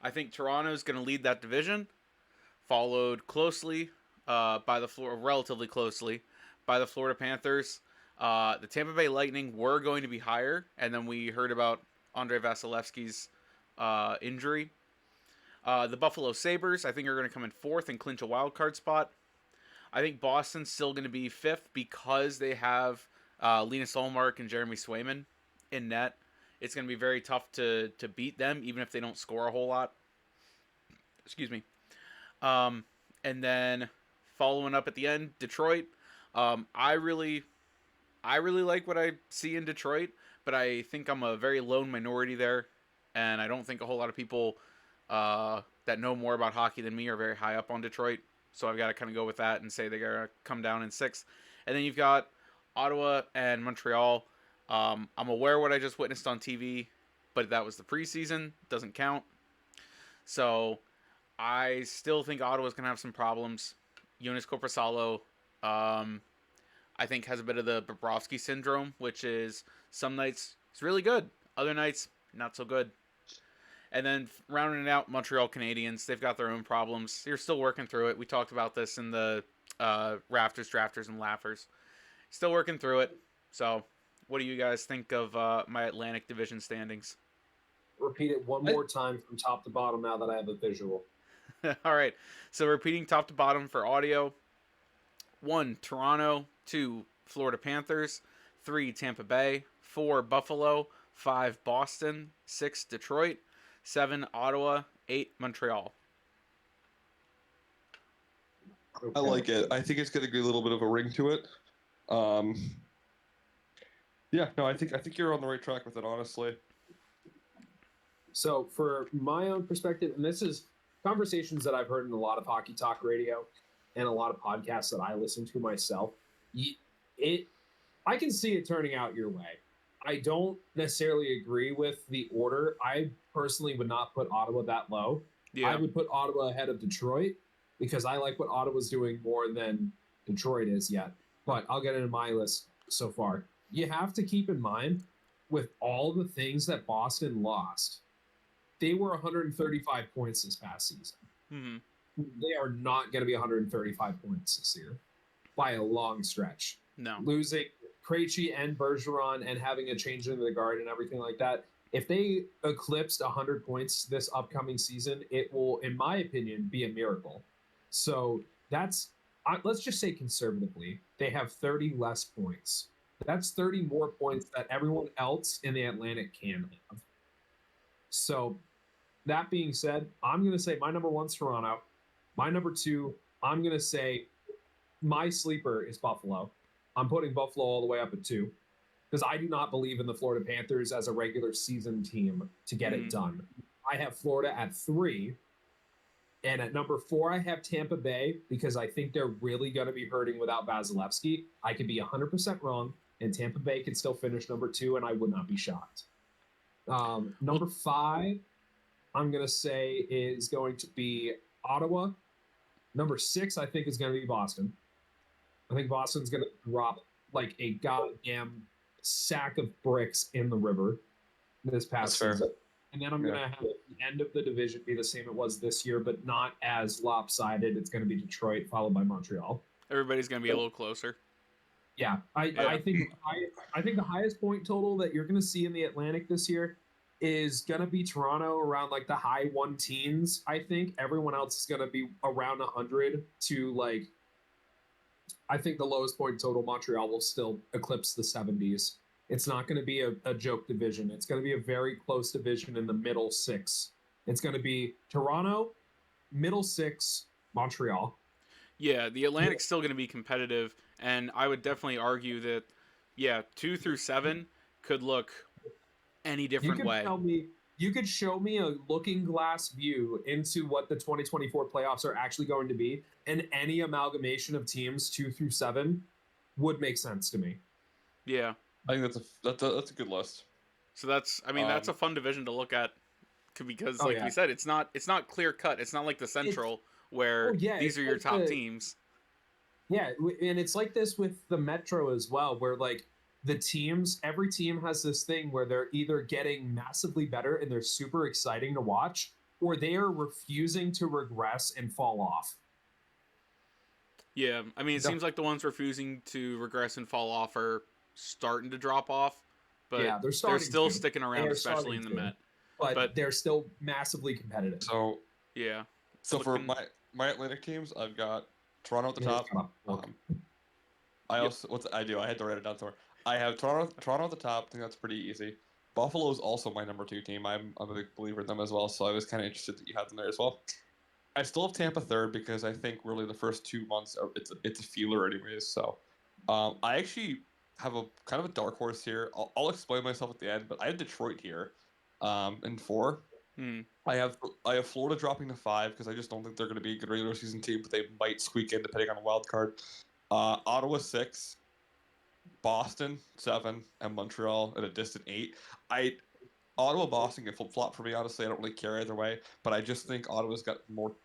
I think Toronto's going to lead that division, followed closely by the relatively closely by the Florida Panthers. The Tampa Bay Lightning were going to be higher, and then we heard about Andrei Vasilevsky's injury. The Buffalo Sabres, I think, are going to come in fourth and clinch a wild card spot. I think Boston's still going to be fifth because they have Linus Olmark and Jeremy Swayman in net. It's going to be very tough to beat them, even if they don't score a whole lot. Excuse me. And then following up at the end, Detroit. Um, I really, I really like what I see in Detroit, but I think I'm a very lone minority there, and I don't think a whole lot of people that know more about hockey than me are very high up on Detroit. So I've got to kind of go with that and say they're going to come down in sixth. And then you've got Ottawa and Montreal. I'm aware of what I just witnessed on TV, but that was the preseason. Doesn't count. So I still think Ottawa's going to have some problems. Jonas Korpisalo, um, I think, has a bit of the Bobrovsky syndrome, which is some nights he's really good, other nights not so good. And then rounding it out, Montreal Canadiens, they've got their own problems. They're still working through it. We talked about this in the Rafters, Drafters, and Laughers. Still working through it. So, what do you guys think of my Atlantic Division standings? Repeat it one more time from top to bottom now that I have a visual. All right. So, repeating top to bottom for audio: one, Toronto; two, Florida Panthers; three, Tampa Bay; four, Buffalo; five, Boston; six, Detroit; seven, Ottawa; eight, Montreal. I Okay. like it. I think it's going to be a little bit of a ring to it. Um, yeah, no, I think you're on the right track with it, honestly. So for my own perspective, and this is conversations that I've heard in a lot of hockey talk radio and a lot of podcasts that I listen to myself, it I can see it turning out your way. I don't necessarily agree with the order. I personally would not put Ottawa that low. I Yeah. would put Ottawa ahead of Detroit because I like what Ottawa's doing more than Detroit is yet. But I'll get into my list so far. You have to keep in mind with all the things that Boston lost, they were 135 points this past season. Hmm. They are not going to be 135 points this year by a long stretch. No. Losing Krejci and Bergeron and having a change in the guard and everything like that. If they eclipsed 100 points this upcoming season, it will, in my opinion, be a miracle. So that's, let's just say conservatively, they have 30 less points. That's 30 more points that everyone else in the Atlantic can have. So that being said, I'm going to say my number one's Toronto. My number two, I'm going to say my sleeper is Buffalo. I'm putting Buffalo all the way up at two because I do not believe in the Florida Panthers as a regular season team to get it done. I have Florida at three. And at number four, I have Tampa Bay because I think they're really going to be hurting without Vasilevsky. I could be 100% wrong, and Tampa Bay can still finish number two, and I would not be shocked. Number five, I'm going to say is going to be Ottawa. Number six, I think, is going to be Boston. I think Boston's going to drop like a goddamn sack of bricks in the river this past season. And then I'm going to have the end of the division be the same it was this year, but not as lopsided. It's going to be Detroit, followed by Montreal. Everybody's going to be a little closer. Yeah, I think the highest point total that you're going to see in the Atlantic this year is going to be Toronto around like the high one teens. I think everyone else is going to be around 100 to like. I think the lowest point total Montreal will still eclipse the 70s. It's not going to be a joke division. It's going to be a very close division in the middle six. It's going to be Toronto, middle six, Montreal. Yeah, the Atlantic's still going to be competitive, and I would definitely argue that, yeah, two through seven could look any different way. You could show me a looking glass view into what the 2024 playoffs are actually going to be, and any amalgamation of teams two through seven would make sense to me. Yeah. I think that's a good list. So that's a fun division to look at because like we said, it's not clear cut. It's not like the Central where these are your top teams. Yeah, and it's like this with the Metro as well, where like every team has this thing where they're either getting massively better and they're super exciting to watch, or they are refusing to regress and fall off. Yeah, I mean, it Yeah. seems like the ones refusing to regress and fall off are starting to drop off, but Yeah, they're they're starting still to. sticking They around, are especially in starting the to, Met. but But they're still massively competitive. So yeah, so for looking. my Atlantic teams, I've got Toronto at the Yeah, top. shut up. Look. I Yep. also I do. I had to write it down somewhere. I have Toronto at the top. I think that's pretty easy. Buffalo is also my number 2 team. I'm a big believer in them as well. So I was kind of interested that you had them there as well. I still have Tampa third because I think really the first 2 months it's a feeler anyways. So I actually have a kind of a dark horse here. I'll explain myself at the end, but I have Detroit here, in 4. Hmm. I have Florida dropping to 5 because I just don't think they're going to be a good regular season team, but they might squeak in depending on a wild card. Ottawa 6, Boston 7, and Montreal at a distant 8. I Ottawa Boston can flip flop for me. Honestly, I don't really care either way, but I just think Ottawa's got more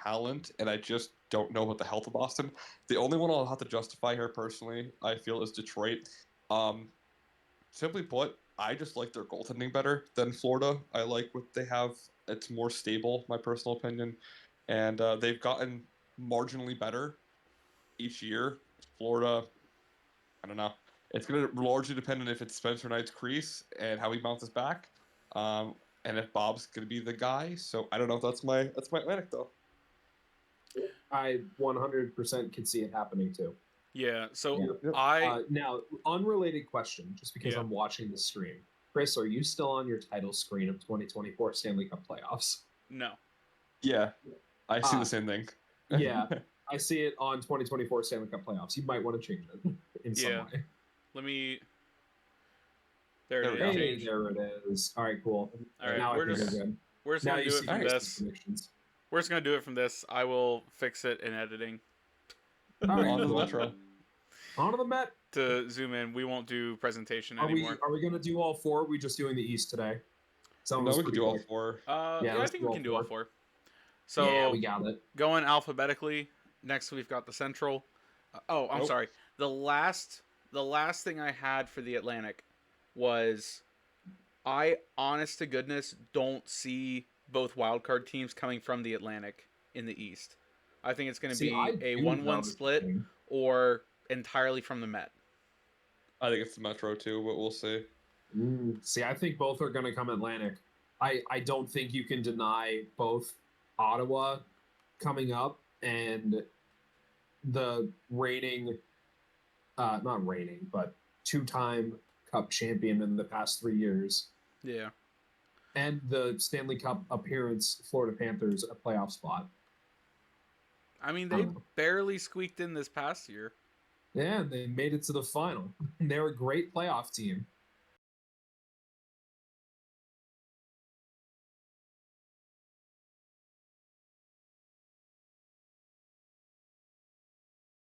talent, and I just don't know about the health of Boston. The only one I'll have to justify here personally, I feel, is Detroit. Um, Simply put, I just like their goaltending better than Florida. I like what they have. It's more stable, my personal opinion, and they've gotten marginally better each year. Florida, I don't know. It's going to largely depend on if it's Spencer Knight's crease and how he bounces back, um, and if Bob's going to be the guy. So I don't know if that's my Atlantic though. I 100% can see it happening too. Yeah. So Yeah. Yep. Now, unrelated question, just because Yeah. I'm watching the stream. Chris, are you still on your title screen of 2024 Stanley Cup playoffs? No. Yeah, I see Ah, the same thing. Yeah, I see it on 2024 Stanley Cup playoffs. You might want to change it in some Yeah. way. Let me. There There it we is. go. Hey, Change. there it is. All right, cool. All right. Now I We're think just we're good. we're just Now gonna you do it see from Alright. this. predictions. We're just gonna do it from this. I will fix it in editing All right, On to the cool. Metro. On to the Met. to zoom in. We won't do presentation Are anymore. we gonna do all 4? Or are we just doing the East today? Someone No, was we can pretty do all quick. 4. Yeah, Yeah, I let's think do we all can do all 4. 4. So Yeah, we got it. going alphabetically. Next, we've got the Central. Oh, I'm Nope. sorry. The last thing I had for the Atlantic was I, honest to goodness, don't see both wildcard teams coming from the Atlantic in the East. I think it's going to See, I be a do 1-1 know split something. or entirely from the Met. I think it's the Metro too, but we'll see. See, I think both are going to come Atlantic. I don't think you can deny both Ottawa coming up and the reigning, not reigning, but 2-time Cup champion in the past 3 years, Yeah. and the Stanley Cup appearance, Florida Panthers, a playoff spot. I mean, I they don't know. barely squeaked in this past year. Yeah, they made it to the final. They're a great playoff team.